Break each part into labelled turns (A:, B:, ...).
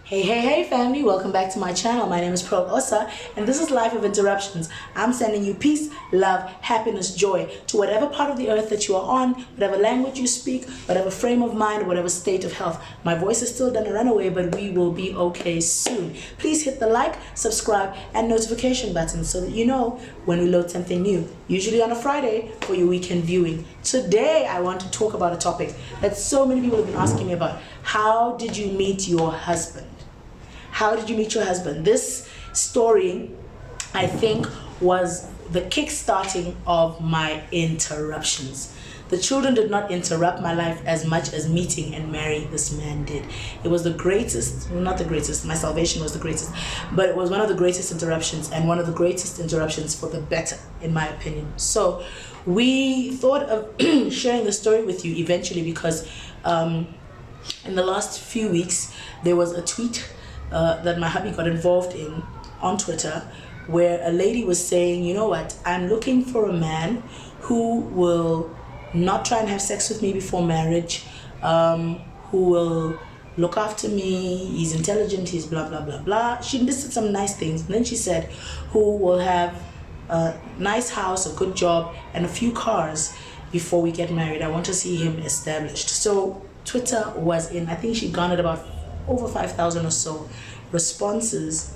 A: Hey family, welcome back to my channel. My name is John Osa and this is Life of Interruptions. I'm sending you peace, love, happiness, joy to whatever part of the earth that you are on, whatever language you speak, whatever frame of mind, whatever state of health. My voice is still gonna run away, but we will be okay soon. Please hit the like, subscribe, and notification button so that you know when we load something new, usually on a Friday for your weekend viewing. Today, I want to talk about a topic that so many people have been asking me about. How did you meet your husband? How did you meet your husband? This story, I think, was the kick-starting of my interruptions. The children did not interrupt my life as much as meeting and marrying this man did. It was the greatest, well, not the greatest, my salvation was the greatest, but it was one of the greatest interruptions and one of the greatest interruptions for the better, in my opinion. So we thought of sharing the story with you eventually because in the last few weeks, there was a tweet that my hubby got involved in on Twitter where a lady was saying, you know what, I'm looking for a man who will not try and have sex with me before marriage, who will look after me, he's intelligent, he's blah, blah, blah, blah. She listed some nice things. And then she said, who will have a nice house, a good job, and a few cars before we get married. I want to see him established. So Twitter was in, I think she garnered about over 5,000 or so responses.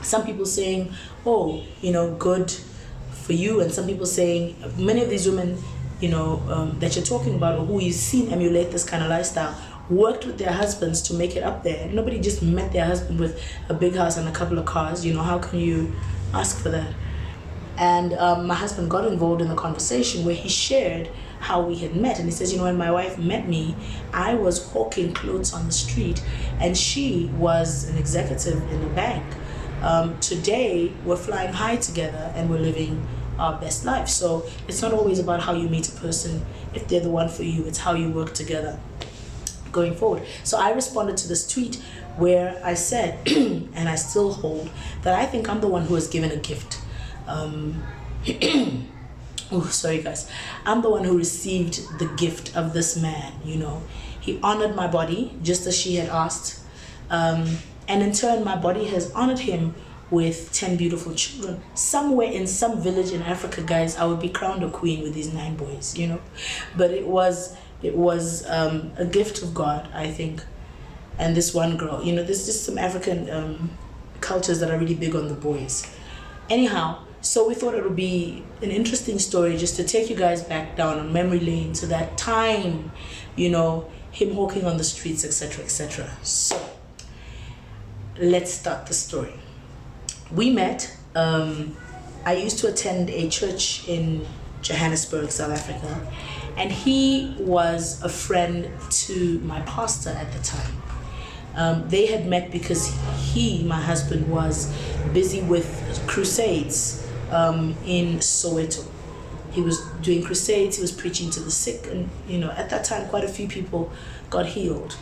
A: Some people saying, oh, you know, good for you, and some people saying, many of these women, you know, that you're talking about or who you've seen emulate this kind of lifestyle worked with their husbands to make it up there. Nobody just met their husband with a big house and a couple of cars. You know, how can you ask for that? And my husband got involved in the conversation where he shared how we had met. And he says, you know, when my wife met me, I was hawking clothes on the street and she was an executive in a bank. Today, we're flying high together and we're living our best life. So it's not always about how you meet a person, if they're the one for you, it's how you work together going forward. So I responded to this tweet where I said, and I still hold, that I think I'm the one who has given a gift. Oh, sorry guys. I'm the one who received the gift of this man, you know. He honored my body just as she had asked. And in turn, my body has honored him with 10 beautiful children. Somewhere in some village in Africa, guys, I would be crowned a queen with these 9 boys, you know. But it was a gift of God, I think. And this one girl, you know, there's just some African cultures that are really big on the boys. Anyhow, so we thought it would be an interesting story just to take you guys back down on memory lane to that time, you know, him walking on the streets, etc., etc. So let's start the story. We met, I used to attend a church in Johannesburg, South Africa, and he was a friend to my pastor at the time. They had met because he, my husband, was busy with crusades in Soweto. He was doing crusades, he was preaching to the sick, and you know, at that time quite a few people got healed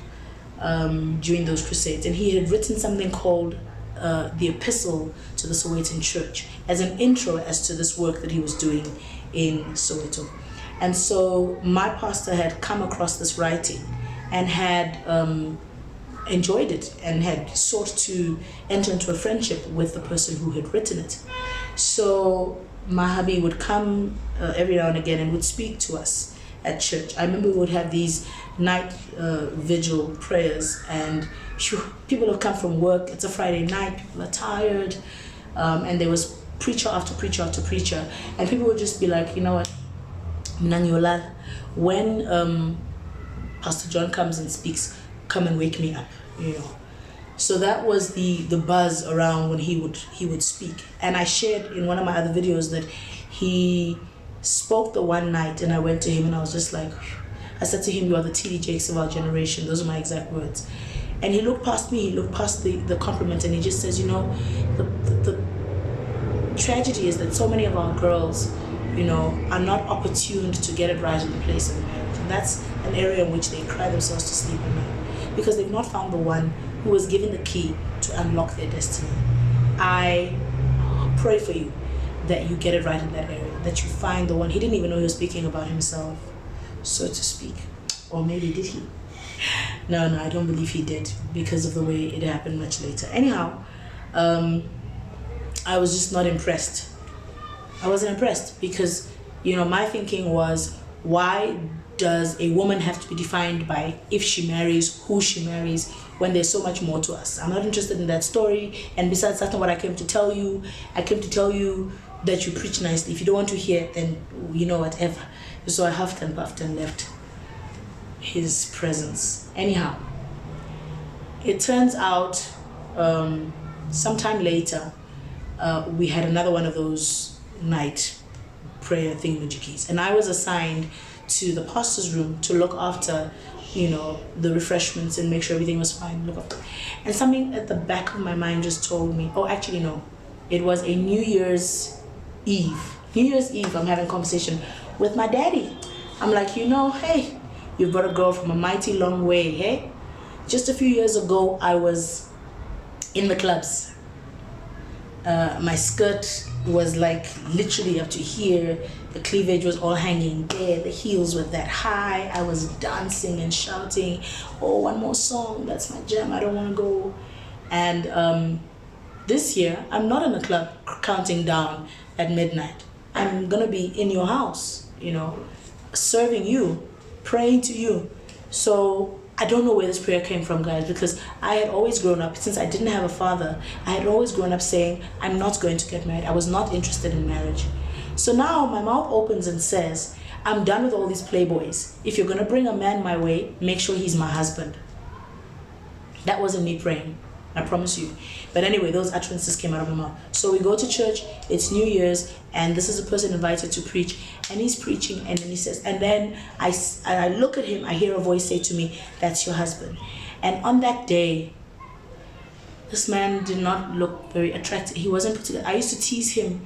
A: during those crusades. And he had written something called the Epistle to the Sowetan Church as an intro as to this work that he was doing in Soweto. And so my pastor had come across this writing and had enjoyed it and had sought to enter into a friendship with the person who had written it. So my hubby would come every now and again and would speak to us at church. I remember we would have these night vigil prayers, and people have come from work, it's a Friday night, people are tired, and there was preacher after preacher after preacher, and people would just be like, you know what, when Pastor John comes and speaks, come and wake me up, you know. So that was the buzz around when he would speak. And I shared in one of my other videos that he spoke the one night, and I went to him and I was just like, I said to him, you are the TD Jakes of our generation. Those are my exact words. And he looked past me, he looked past the compliment, and he just says, you know, the tragedy is that so many of our girls, you know, are not opportuned to get it right in the place of marriage. And that's an area in which they cry themselves to sleep at night, because they've not found the one who was given the key to unlock their destiny. I pray for you that you get it right in that area, that you find the one. He didn't even know he was speaking about himself, so to speak. Or maybe did he? No, I don't believe he did because of the way it happened much later. Anyhow, I was just not impressed. I wasn't impressed because, my thinking was, why does a woman have to be defined by if she marries, who she marries, when there's so much more to us? I'm not interested in that story. And besides, that's not what I came to tell you. I came to tell you that you preach nicely. If you don't want to hear it, then whatever. So I huffed and puffed and left his presence. Anyhow, it turns out sometime later, we had another one of those night prayer thingamajiggies, and I was assigned to the pastor's room to look after the refreshments and make sure everything was fine. And something at the back of my mind just told me, oh, actually no, it was a New Year's Eve, I'm having a conversation with my daddy. I'm like, hey, you brought a girl from a mighty long way, hey? Just a few years ago, I was in the clubs. My skirt was like literally up to here. The cleavage was all hanging there. The heels were that high. I was dancing and shouting, oh, one more song. That's my jam. I don't want to go. And this year, I'm not in a club counting down at midnight. I'm going to be in your house, serving you, praying to you. So I don't know where this prayer came from, guys, because I had always grown up, since I didn't have a father, I had always grown up saying, I'm not going to get married. I was not interested in marriage. So now my mouth opens and says, I'm done with all these playboys. If you're going to bring a man my way, make sure he's my husband. That wasn't me praying, I promise you. But anyway, those utterances came out of my mouth. So we go to church, it's New Year's, and this is a person invited to preach, and he's preaching, and then he says, and then I look at him, I hear a voice say to me, that's your husband. And on that day, this man did not look very attractive. He wasn't put together. I used to tease him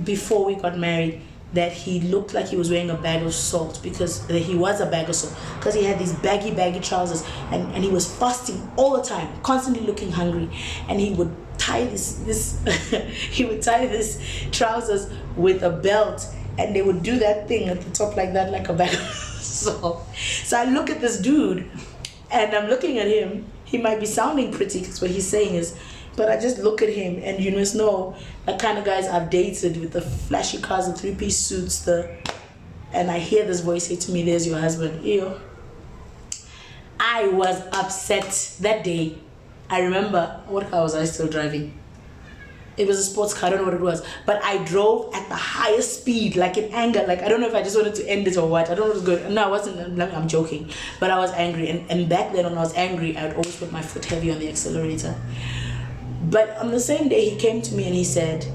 A: before we got married that he looked like he was wearing a bag of salt, because he was a bag of salt, because he had these baggy trousers, and he was fasting all the time, constantly looking hungry, and he would tie this he would tie this trousers with a belt, and they would do that thing at the top like that, like a bag of salt. So I look at this dude, and I'm looking at him. He might be sounding pretty because what he's saying is, but I just look at him, and you must know the kind of guys I've dated with the flashy cars, the three-piece suits, and I hear this voice say to me, there's your husband. Ew. I was upset that day. I remember, what car was I still driving? It was a sports car, I don't know what it was. But I drove at the highest speed, like in anger. Like, I don't know if I just wanted to end it or what. I don't know what was good. No, I wasn't. I'm joking. But I was angry. And back then when I was angry, I would always put my foot heavy on the accelerator. But on the same day, he came to me and he said,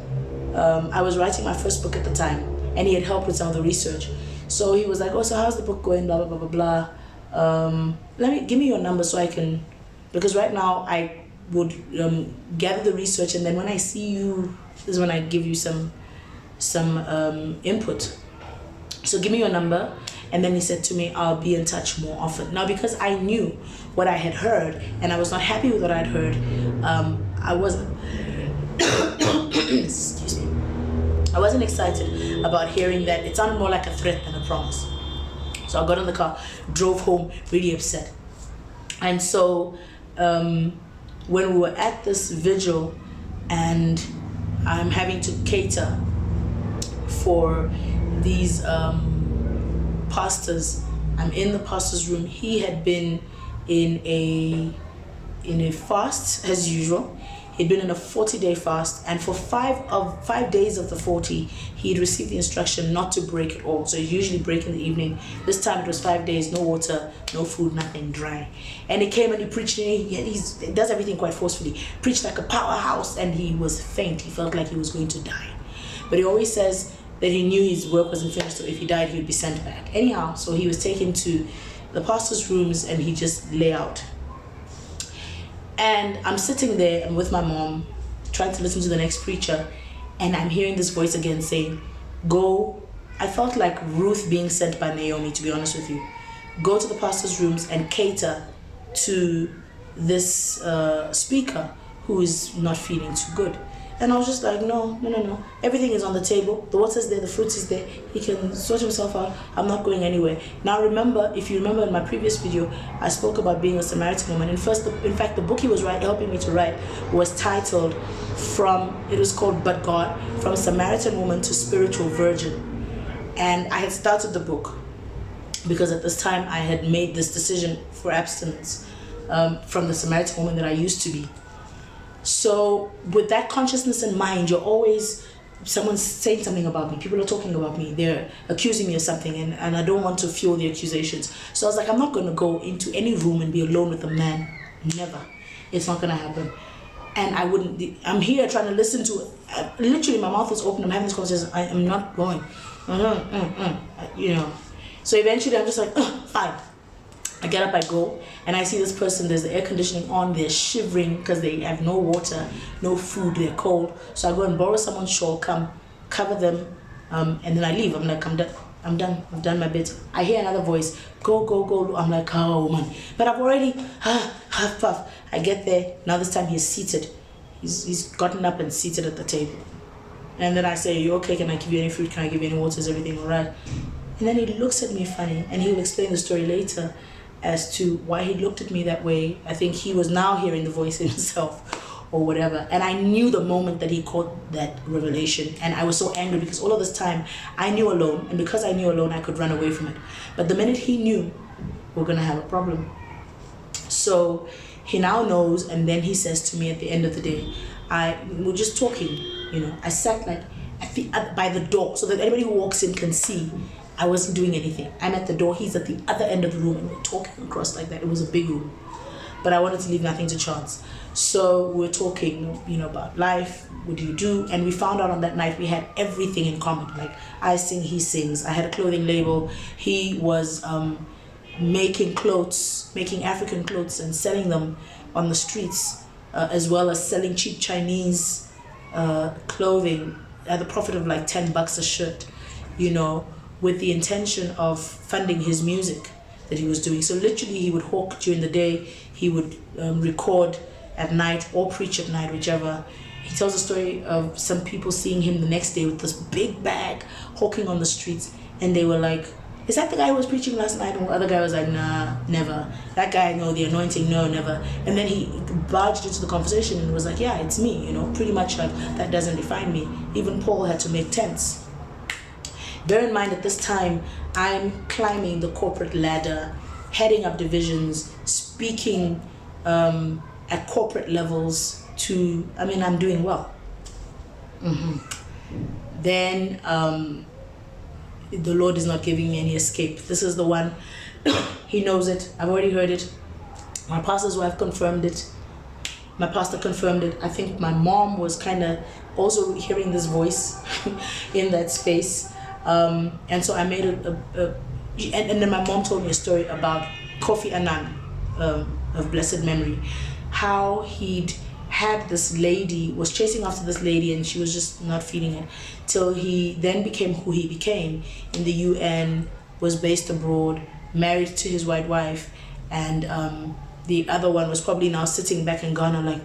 A: I was writing my first book at the time, and he had helped with some of the research. So he was like, oh, so how's the book going, blah, blah, blah, blah, blah. Give me your number so I can, because right now I would gather the research, and then when I see you, this is when I give you some input. So give me your number. And then he said to me, I'll be in touch more often. Now, because I knew what I had heard, and I was not happy with what I'd heard, I wasn't excuse me, I wasn't excited about hearing that. It sounded more like a threat than a promise. So I got in the car, drove home really upset. And so when we were at this vigil, and I'm having to cater for these pastors, I'm in the pastor's room. He had been in a fast as usual. He'd been in a 40-day fast, and for 5 days of the 40, he'd received the instruction not to break at all. So he usually break in the evening. This time it was 5 days, no water, no food, nothing, dry. And he came and he preached, and he does everything quite forcefully. Preached like a powerhouse, and he was faint. He felt like he was going to die. But he always says that he knew his work wasn't finished, so if he died, he would be sent back. Anyhow, so he was taken to the pastor's rooms, and he just lay out. And I'm sitting there, and with my mom, trying to listen to the next preacher, and I'm hearing this voice again saying, go. I felt like Ruth being sent by Naomi, to be honest with you. Go to the pastor's rooms and cater to this speaker who is not feeling too good. And I was just like, no. Everything is on the table. The water's there, the fruits is there. He can sort himself out. I'm not going anywhere. Now remember, if you remember in my previous video, I spoke about being a Samaritan woman. In fact, the book he was helping me to write was titled it was called But God, From Samaritan Woman to Spiritual Virgin. And I had started the book because at this time I had made this decision for abstinence from the Samaritan woman that I used to be. So with that consciousness in mind, someone's saying something about me, people are talking about me, they're accusing me of something, and I don't want to fuel the accusations. So I was like, I'm not going to go into any room and be alone with a man. Never. It's not going to happen. And I'm here trying to listen to literally my mouth is open, I'm having this conversation, I am not going. So eventually I'm just like, fine. I get up, I go, and I see this person, there's the air conditioning on, they're shivering because they have no water, no food, they're cold. So I go and borrow someone's shawl, come, cover them, and then I leave. I'm like, I'm done, I've done my bit. I hear another voice, go. I'm like, oh man. But I've already, half puff. I get there, now this time he's seated. He's gotten up and seated at the table. And then I say, are you okay? Can I give you any fruit? Can I give you any water? Is everything all right? And then he looks at me funny, and he'll explain the story later as to why he looked at me that way. I think he was now hearing the voice himself or whatever. And I knew the moment that he caught that revelation. And I was so angry because all of this time I knew alone. And because I knew alone, I could run away from it. But the minute he knew, we're going to have a problem. So he now knows. And then he says to me at the end of the day, we're just talking, I sat like by the door so that anybody who walks in can see. I wasn't doing anything. I'm at the door, he's at the other end of the room, and we're talking across like that. It was a big room, but I wanted to leave nothing to chance. So we're talking, about life. What do you do? And we found out on that night we had everything in common. Like I sing, he sings. I had a clothing label. He was making African clothes and selling them on the streets, as well as selling cheap Chinese clothing at the profit of like $10 a shirt, with the intention of funding his music that he was doing. So literally he would hawk during the day, he would record at night or preach at night, whichever. He tells a story of some people seeing him the next day with this big bag hawking on the streets, and they were like, is that the guy who was preaching last night? And the other guy was like, nah, never. That guy, no, the anointing, no, never. And then he barged into the conversation and was like, yeah, it's me, pretty much like that doesn't define me. Even Paul had to make tents. Bear in mind at this time, I'm climbing the corporate ladder, heading up divisions, speaking at corporate levels I'm doing well. Then the Lord is not giving me any escape. This is the one. He knows it. I've already heard it. My pastor's wife confirmed it. My pastor confirmed it. I think my mom was kind of also hearing this voice in that space. And so I made and then my mom told me a story about Kofi Annan, of blessed memory, how he'd had this lady, was chasing after this lady, and she was just not feeling it, till he then became who he became in the UN, was based abroad, married to his white wife, and the other one was probably now sitting back in Ghana like,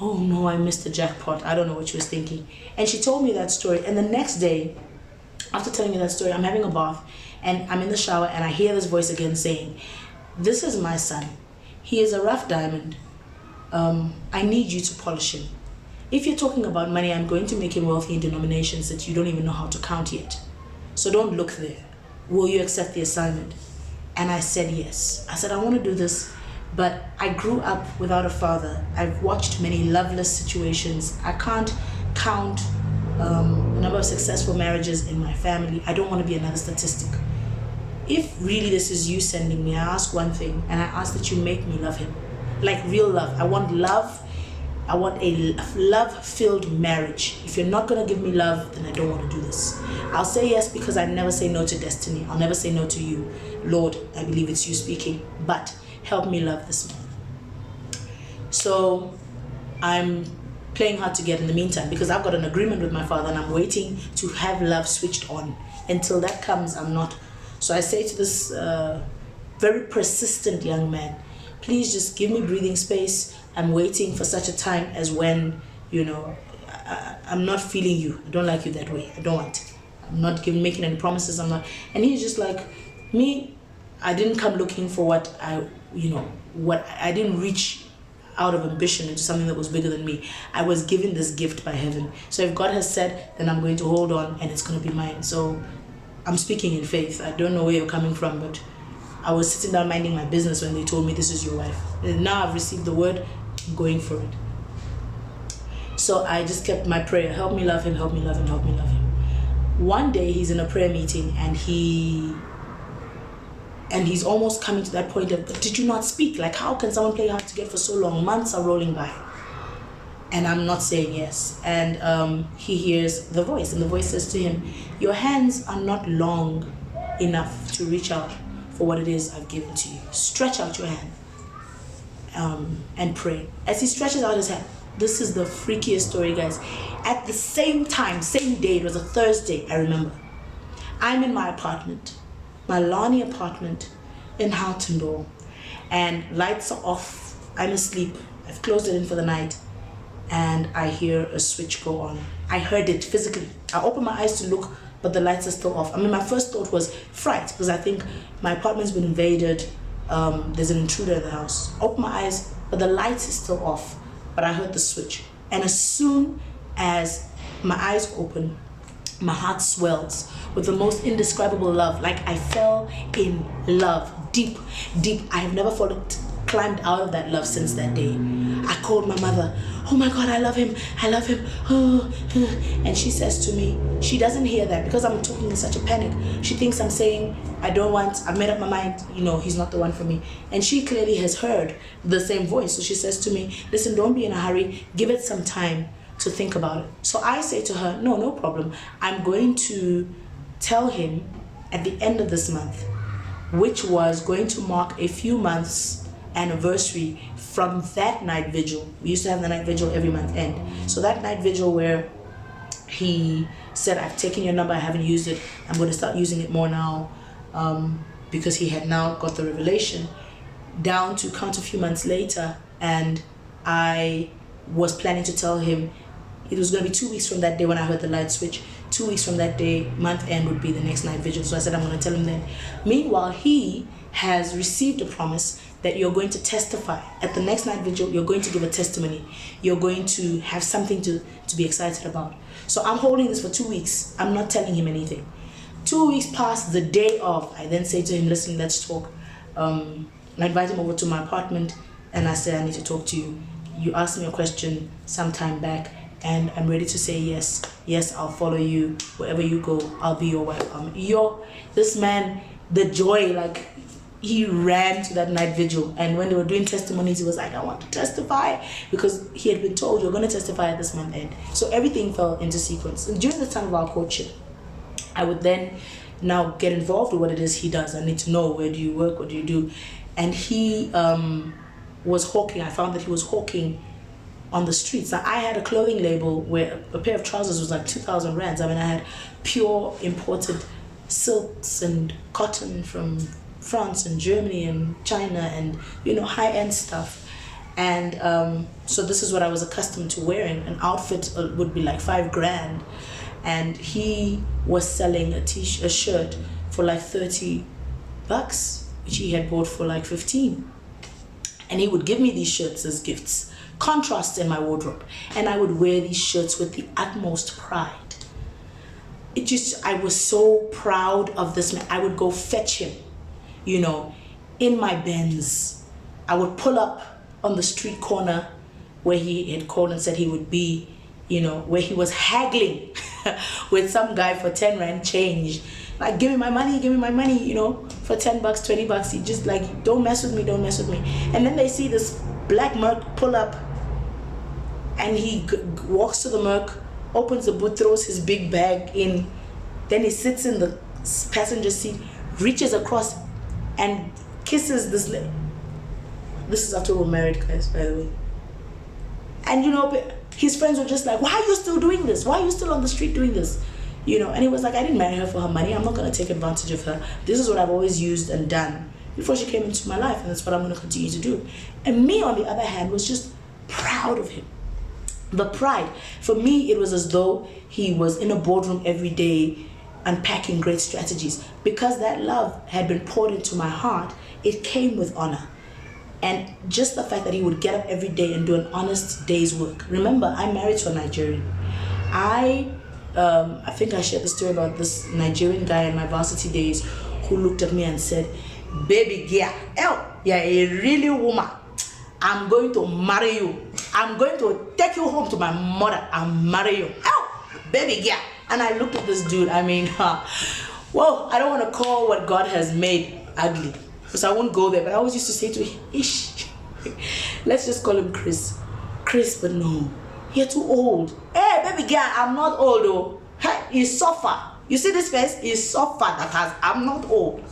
A: oh no, I missed the jackpot. I don't know what she was thinking. And she told me that story, and the next day, after telling me that story, I'm having a bath and I'm in the shower, and I hear this voice again saying, this is my son. He is a rough diamond. I need you to polish him. If you're talking about money, I'm going to make him wealthy in denominations that you don't even know how to count yet. So don't look there. Will you accept the assignment? And I said yes. I said, I want to do this, but I grew up without a father. I've watched many loveless situations. I can't count the number of successful marriages in my family. I don't want to be another statistic. If really this is you sending me, I ask one thing, and I ask that you make me love him. Like real love. I want love. I want a love-filled marriage. If you're not going to give me love, then I don't want to do this. I'll say yes because I never say no to destiny. I'll never say no to you. Lord, I believe it's you speaking, but help me love this man. So I'm playing hard to get in the meantime because I've got an agreement with my father and I'm waiting to have love switched on. Until that comes, I'm not. So I say to this very persistent young man, please just give me breathing space. I'm waiting for such a time as when, I'm not feeling you. I don't like you that way. I don't want it. I'm not making any promises. I'm not. And he's just like, me, I didn't come looking for what I didn't reach out of ambition into something that was bigger than me. I was given this gift by heaven. So if God has said, then I'm going to hold on and it's going to be mine. So I'm speaking in faith. I don't know where you're coming from, but I was sitting down minding my business when they told me this is your wife. And now I've received the word, I'm going for it. So I just kept my prayer. Help me love him, help me love him, help me love him. One day he's in a prayer meeting and he's almost coming to that point of, did you not speak? Like, how can someone play hard to get for so long? Months are rolling by. And I'm not saying yes. And he hears the voice, and the voice says to him, your hands are not long enough to reach out for what it is I've given to you. Stretch out your hand and pray. As he stretches out his hand, this is the freakiest story, guys. At the same time, same day, it was a Thursday, I remember. I'm in my apartment, my Lani apartment in Houtendorp, and lights are off. I'm asleep. I've closed it in for the night, and I hear a switch go on. I heard it physically. I opened my eyes to look, but the lights are still off. I mean, my first thought was fright, because I think my apartment's been invaded. There's an intruder in the house. Open my eyes, but the lights is still off. But I heard the switch, and as soon as my eyes open, my heart swells with the most indescribable love. Like I fell in love, deep. I have never climbed out of that love since that day. I called my mother. Oh my God, I love him. Oh. And she says to me, she doesn't hear that because I'm talking in such a panic. She thinks I'm saying, I've made up my mind, he's not the one for me. And she clearly has heard the same voice. So she says to me, listen, don't be in a hurry. Give it some time to think about it. So I say to her, no problem. I'm going to tell him at the end of this month, which was going to mark a few months anniversary from that night vigil. We used to have the night vigil every month end. So that night vigil where he said, I've taken your number, I haven't used it, I'm going to start using it more now, because he had now got the revelation, down to count a few months later, and I was planning to tell him it was going to be 2 weeks from that day when I heard the light switch. 2 weeks from that day, month end would be the next night vigil. So I said, I'm going to tell him then. Meanwhile, he has received a promise that you're going to testify. At the next night vigil, you're going to give a testimony. You're going to have something to be excited about. So I'm holding this for 2 weeks. I'm not telling him anything. 2 weeks past the day of, I then say to him, listen, let's talk. I invite him over to my apartment and I say, I need to talk to you. You asked me a question some time back, and I'm ready to say yes. Yes, I'll follow you. Wherever you go, I'll be your wife. This man, the joy, like, he ran to that night vigil. And when they were doing testimonies, he was like, I want to testify. Because he had been told, you're going to testify at this month end. So everything fell into sequence. And during the time of our courtship, I would then now get involved with what it is he does. I need to know, where do you work? What do you do? And he was hawking. I found that he was hawking on the streets. Now, I had a clothing label where a pair of trousers was like 2,000 rands. I mean, I had pure imported silks and cotton from France and Germany and China and, high-end stuff. And so this is what I was accustomed to wearing. An outfit would be like $5,000. And he was selling a shirt for like $30, which he had bought for like 15. And he would give me these shirts as gifts, contrast in my wardrobe, and I would wear these shirts with the utmost pride. I was so proud of this man. I would go fetch him, in my Benz. I would pull up on the street corner where he had called and said he would be, where he was haggling with some guy for 10 rand change. Like, give me my money, for $10, $20. He just like, don't mess with me. And then they see this black Merc pull up, and he walks to the Merc, opens the boot, throws his big bag in, then he sits in the passenger seat, reaches across and kisses this lady. This is after we're married, guys, by the way. And his friends were just like, why are you still doing this? Why are you still on the street doing this? And he was like, I didn't marry her for her money. I'm not going to take advantage of her. This is what I've always used and done before she came into my life, and that's what I'm going to continue to do. And me, on the other hand, was just proud of him. The pride. For me, it was as though he was in a boardroom every day unpacking great strategies. Because that love had been poured into my heart, it came with honor. And just the fact that he would get up every day and do an honest day's work. Remember, I'm married to a Nigerian. I think I shared the story about this Nigerian guy in my varsity days who looked at me and said, "Baby girl, you're a really woman. I'm going to marry you. I'm going to take you home to my mother and marry you. Baby girl." And I looked at this dude. I mean, whoa, I don't want to call what God has made ugly, because I won't go there. But I always used to say to him, "Ish, let's just call him Chris." Chris, but no, you're too old. Hey, baby girl, I'm not old though. Hey, he's suffer. You see this face? He's suffer that has. I'm not old.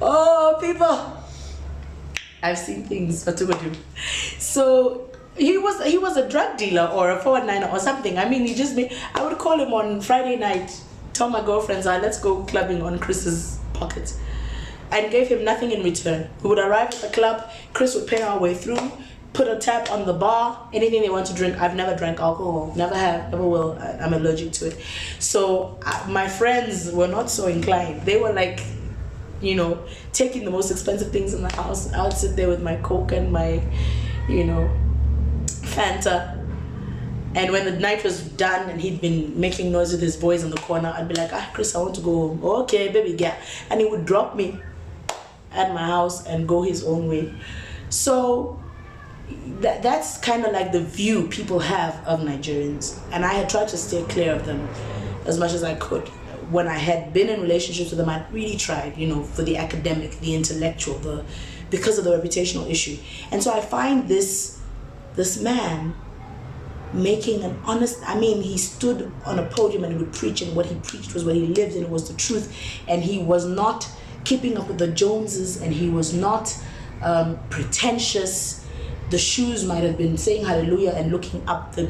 A: Oh, people, I've seen things. What to do? So he was a drug dealer or a 419 or something. I mean, he just made. I would call him on Friday night, tell my girlfriends, let's go clubbing on Chris's pocket, and gave him nothing in return. We would arrive at the club. Chris would pay our way through, put a tap on the bar, anything they want to drink. I've never drank alcohol, never have, never will. I'm allergic to it. So my friends were not so inclined. They were like, you know, taking the most expensive things in the house. I would sit there with my Coke and my, you know, Fanta. And when the night was done and he'd been making noise with his boys in the corner, I'd be like, Chris, I want to go home. Okay, baby, yeah. And he would drop me at my house and go his own way. So that's kind of like the view people have of Nigerians. And I had tried to stay clear of them as much as I could. When I had been in relationships with them, I really tried, you know, for the academic, the intellectual, because of the reputational issue. And so I find this man making an honest, I mean, he stood on a podium and he would preach, and what he preached was what he lived in, it was the truth. And he was not keeping up with the Joneses, and he was not pretentious. The shoes might have been saying hallelujah and looking up. The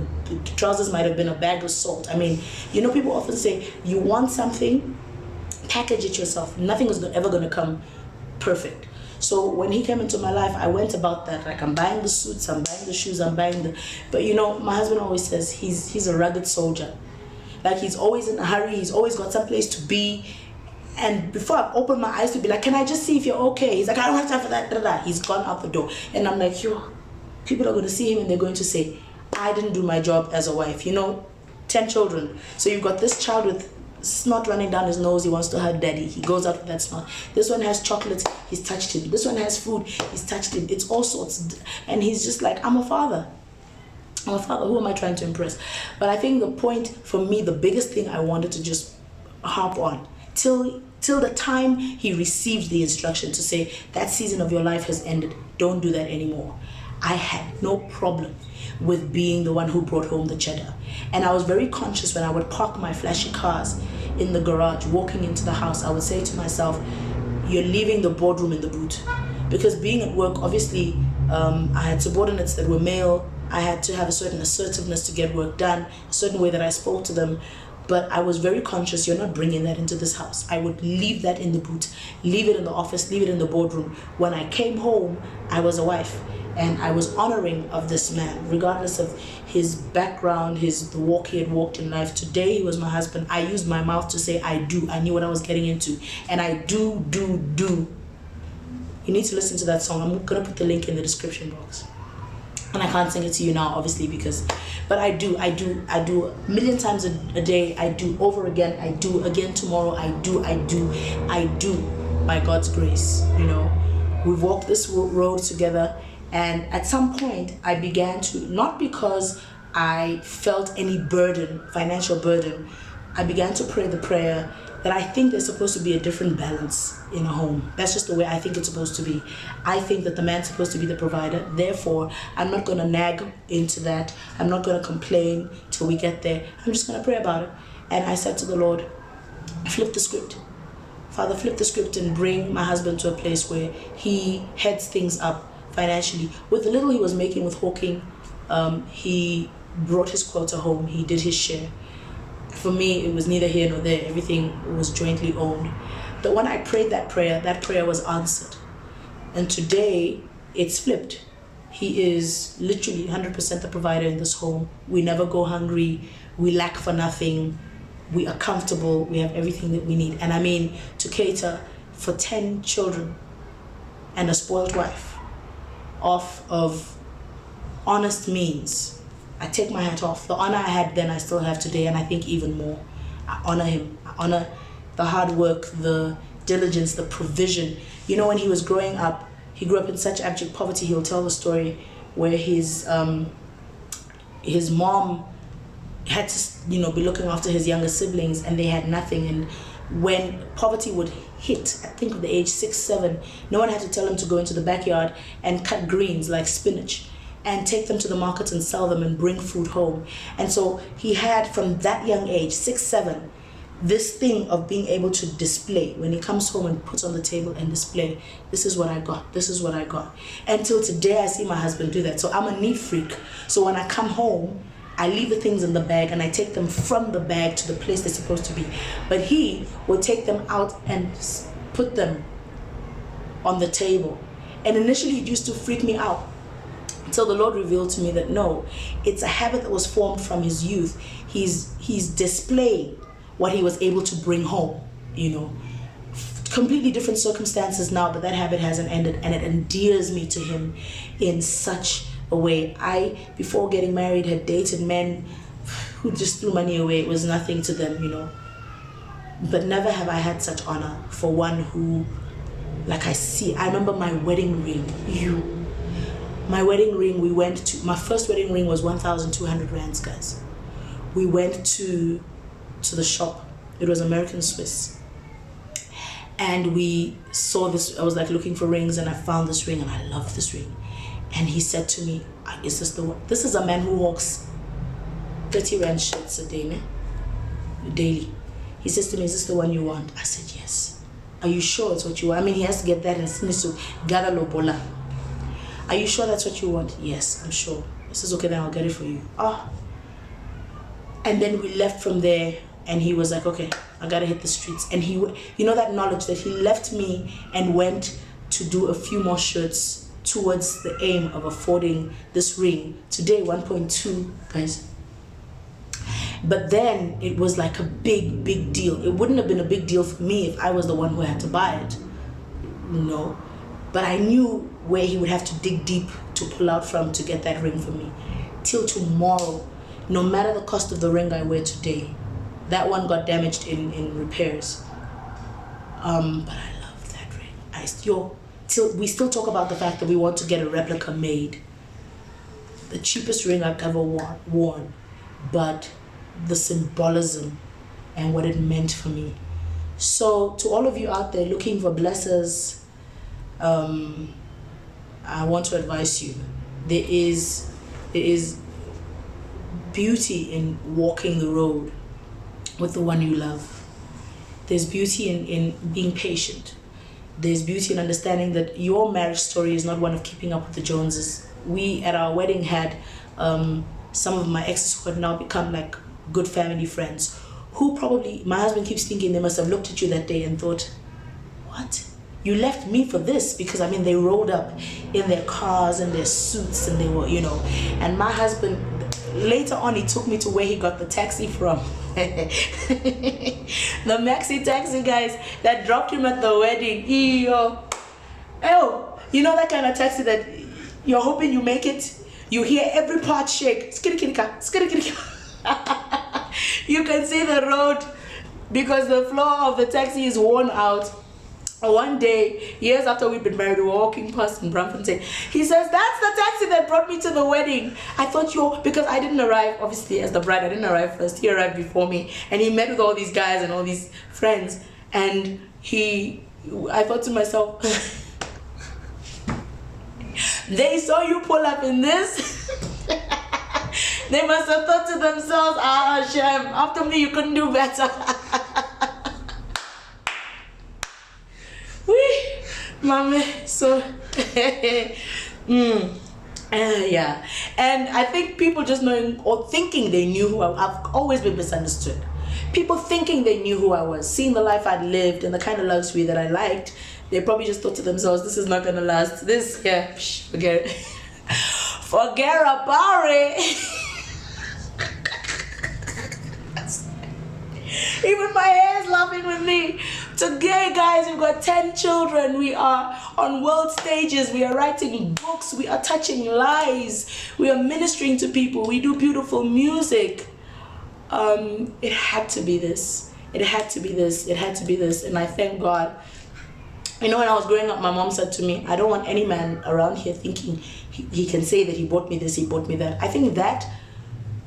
A: trousers might have been a bag of salt. I mean, you know, people often say, you want something, package it yourself. Nothing is ever going to come perfect. So when he came into my life, I went about that. Like, I'm buying the suits, I'm buying the shoes, I'm buying the... But, you know, my husband always says he's a rugged soldier. Like, he's always in a hurry. He's always got some place to be. And before I open my eyes to be like, can I just see if you're okay? He's like, I don't have time for that. He's gone out the door. And I'm like, people are going to see him and they're going to say, I didn't do my job as a wife. You know, 10 children. So you've got this child with snot running down his nose. He wants to hug daddy. He goes out with that snot. This one has chocolates. He's touched him. This one has food. He's touched him. It's all sorts. And he's just like, I'm a father. I'm a father. Who am I trying to impress? But I think the point for me, the biggest thing I wanted to just harp on, till the time he received the instruction to say, that season of your life has ended. Don't do that anymore. I had no problem with being the one who brought home the cheddar. And I was very conscious when I would park my flashy cars in the garage, walking into the house, I would say to myself, you're leaving the boardroom in the boot. Because being at work, obviously, I had subordinates that were male. I had to have a certain assertiveness to get work done, a certain way that I spoke to them. But I was very conscious, you're not bringing that into this house. I would leave that in the boot, leave it in the office, leave it in the boardroom. When I came home, I was a wife. And I was honoring of this man, regardless of his background, the walk he had walked in life. Today, he was my husband. I used my mouth to say, I do. I knew what I was getting into. And I do. You need to listen to that song. I'm going to put the link in the description box. And I can't sing it to you now, obviously, but I do a million times a day. I do over again. I do again tomorrow. I do by God's grace. You know, we've walked this road together, and at some point I began to, not because I felt any burden, financial burden, I began to pray the prayer that I think there's supposed to be a different balance in a home. That's just the way I think it's supposed to be. I think that the man's supposed to be the provider. Therefore, I'm not going to nag into that. I'm not going to complain till we get there. I'm just going to pray about it. And I said to the Lord, flip the script. Father, flip the script and bring my husband to a place where he heads things up financially. With the little he was making with hawking, he brought his quota home. He did his share. For me, it was neither here nor there. Everything was jointly owned. But when I prayed that prayer was answered. And today, it's flipped. He is literally 100% the provider in this home. We never go hungry. We lack for nothing. We are comfortable. We have everything that we need. And I mean, to cater for 10 children and a spoiled wife off of honest means. I take my hat off. The honor I had then, I still have today, and I think even more. I honor him. I honor the hard work, the diligence, the provision. You know, when he was growing up, he grew up in such abject poverty. He'll tell the story where his mom had to, you know, be looking after his younger siblings, and they had nothing. And when poverty would hit, I think at the age 6, 7, no one had to tell him to go into the backyard and cut greens like spinach and take them to the market and sell them and bring food home. And so he had, from that young age, 6, 7, this thing of being able to display when he comes home and puts on the table and display, this is what I got, this is what I got. Until today, I see my husband do that. So I'm a neat freak. So when I come home, I leave the things in the bag and I take them from the bag to the place they're supposed to be. But he will take them out and put them on the table. And initially it used to freak me out, until the Lord revealed to me that no, it's a habit that was formed from his youth. He's displaying what he was able to bring home, you know. Completely different circumstances now, but that habit hasn't ended, and it endears me to him in such a way. I, before getting married, had dated men who just threw money away. It was nothing to them, you know. But never have I had such honor for one who, like I remember my wedding ring. My wedding ring, my first wedding ring was 1,200 rands, guys. We went to the shop. It was American Swiss. And we saw this. I was like looking for rings, and I found this ring, and I loved this ring. And he said to me, is this the one? This is a man who walks 30 rand shirts a day, ne? Daily. He says to me, is this the one you want? I said, yes. Are you sure it's what you want? I mean, he has to get that and finish to gather lobola. Are you sure that's what you want? Yes, I'm sure. He says, okay, then I'll get it for you. And then we left from there, and he was like, okay, I gotta hit the streets. And he, you know, that knowledge that he left me and went to do a few more shirts towards the aim of affording this ring. Today, 1.2, guys. But then it was like a big, big deal. It wouldn't have been a big deal for me if I was the one who had to buy it. No. But I knew where he would have to dig deep to pull out from to get that ring for me. Till tomorrow, no matter the cost of the ring I wear today, that one got damaged in repairs. But I love that ring. We still talk about the fact that we want to get a replica made. The cheapest ring I've ever worn, but the symbolism and what it meant for me. So to all of you out there looking for blessers, I want to advise you, there is beauty in walking the road with the one you love. There's beauty in being patient. There's beauty in understanding that your marriage story is not one of keeping up with the Joneses. We at our wedding had some of my exes who had now become like good family friends, who probably, my husband keeps thinking they must have looked at you that day and thought, what? You left me for this? Because I mean, they rolled up in their cars and their suits, and they were, you know. And my husband, later on, he took me to where he got the taxi from. The maxi taxi, guys, that dropped him at the wedding. Oh, you know that kind of taxi that you're hoping you make it? You hear every part shake. Skirikirika, skirikirika. You can see the road because the floor of the taxi is worn out. One day, years after we'd been married, we were walking past in Brampfontein. He says, that's the taxi that brought me to the wedding. I thought because I didn't arrive, obviously, as the bride, I didn't arrive first. He arrived before me. And he met with all these guys and all these friends. And I thought to myself, they saw you pull up in this. They must have thought to themselves, Shem, after me, you couldn't do better. Mommy, so yeah. And I think people just knowing or thinking they knew who I've always been misunderstood. People thinking they knew who I was, seeing the life I'd lived and the kind of luxury that I liked, They probably just thought to themselves, this is not gonna last. This, yeah, forget it. Forget about it. Even my hair is laughing with me. Today, guys, we've got 10 children. We are on world stages. We are writing books. We are touching lives. We are ministering to people. We do beautiful music. It had to be this. It had to be this. It had to be this. And I thank God. You know, when I was growing up, my mom said to me, I don't want any man around here thinking he can say that he bought me this, he bought me that. I think that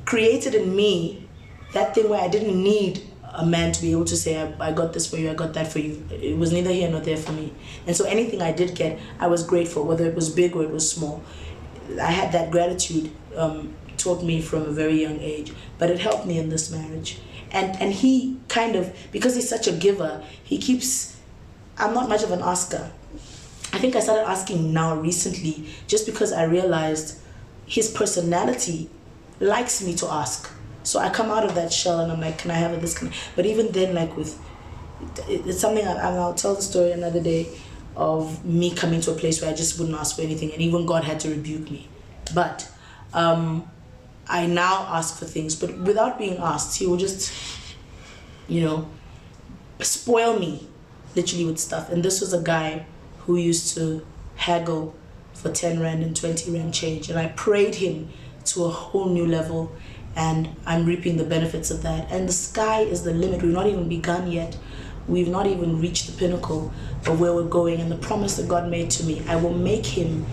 A: created in me that thing where I didn't need a man to be able to say, I got this for you, I got that for you. It was neither here nor there for me. And so anything I did get, I was grateful, whether it was big or it was small. I had that gratitude taught me from a very young age, but it helped me in this marriage. And he kind of, because he's such a giver, he keeps, I'm not much of an asker. I think I started asking now recently, just because I realized his personality likes me to ask. So I come out of that shell and I'm like, can I have this? But even then, like it's something, I'll tell the story another day of me coming to a place where I just wouldn't ask for anything, and even God had to rebuke me. But I now ask for things, but without being asked, he will just, spoil me literally with stuff. And this was a guy who used to haggle for 10 Rand and 20 Rand change, and I prayed him to a whole new level. And I'm reaping the benefits of that. And the sky is the limit. We've not even begun yet. We've not even reached the pinnacle of where we're going. And the promise that God made to me, I will make him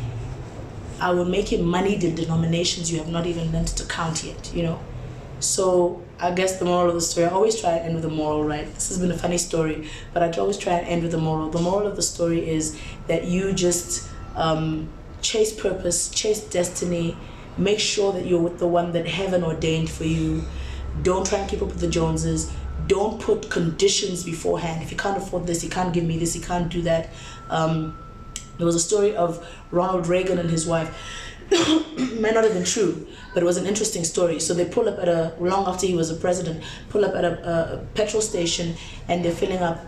A: moneyed in denominations you have not even learned to count yet, So I guess the moral of the story, I always try and end with a moral, right? This has been a funny story, but I always try and end with a moral. The moral of the story is that you just chase purpose, chase destiny. Make sure that you're with the one that heaven ordained for you. Don't try and keep up with the Joneses. Don't put conditions beforehand. If you can't afford this, you can't give me this, you can't do that. There was a story of Ronald Reagan and his wife. Might not have been true, but it was an interesting story. So they pull up long after he was a president, pull up at a petrol station, and they're filling up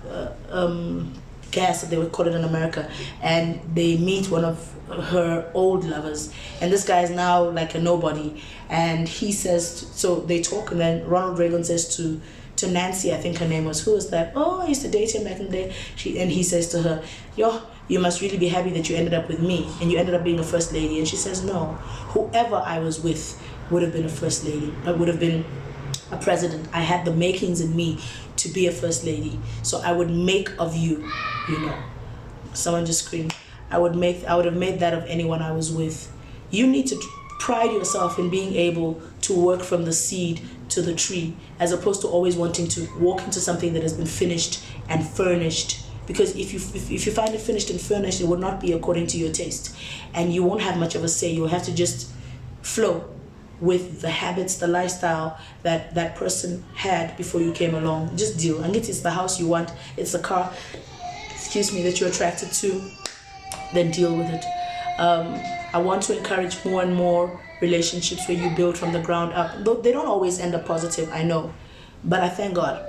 A: gas, they would call it in America, and they meet one of her old lovers, and this guy is now like a nobody, and he says, so they talk, and then Ronald Reagan says to Nancy, I think her name was, who was that? Oh, I used to date him back in the day. And he says to her, you must really be happy that you ended up with me, and you ended up being a first lady. And she says, no, whoever I was with would have been a first lady. I would have been a president. I had the makings in me to be a first lady. So I would make of you, someone just screamed, I would have made that of anyone I was with. You need to pride yourself in being able to work from the seed to the tree, as opposed to always wanting to walk into something that has been finished and furnished. Because if you find it finished and furnished, it will not be according to your taste, and you won't have much of a say. You'll have to just flow with the habits, the lifestyle that person had before you came along. Just deal. And it's the house you want, it's the car, that you're attracted to, then deal with it. I want to encourage more and more relationships where you build from the ground up. Though they don't always end up positive, I know, but I thank God.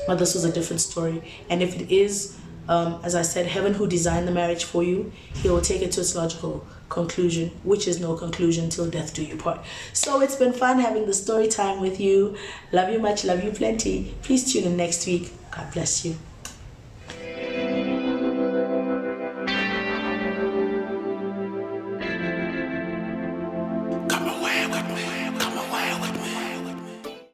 A: But this was a different story. And if it is, as I said, heaven who designed the marriage for you, he will take it to its logical conclusion, which is no conclusion till death do you part. So it's been fun having the story time with you. Love you much, love you plenty. Please tune in next week. God bless you.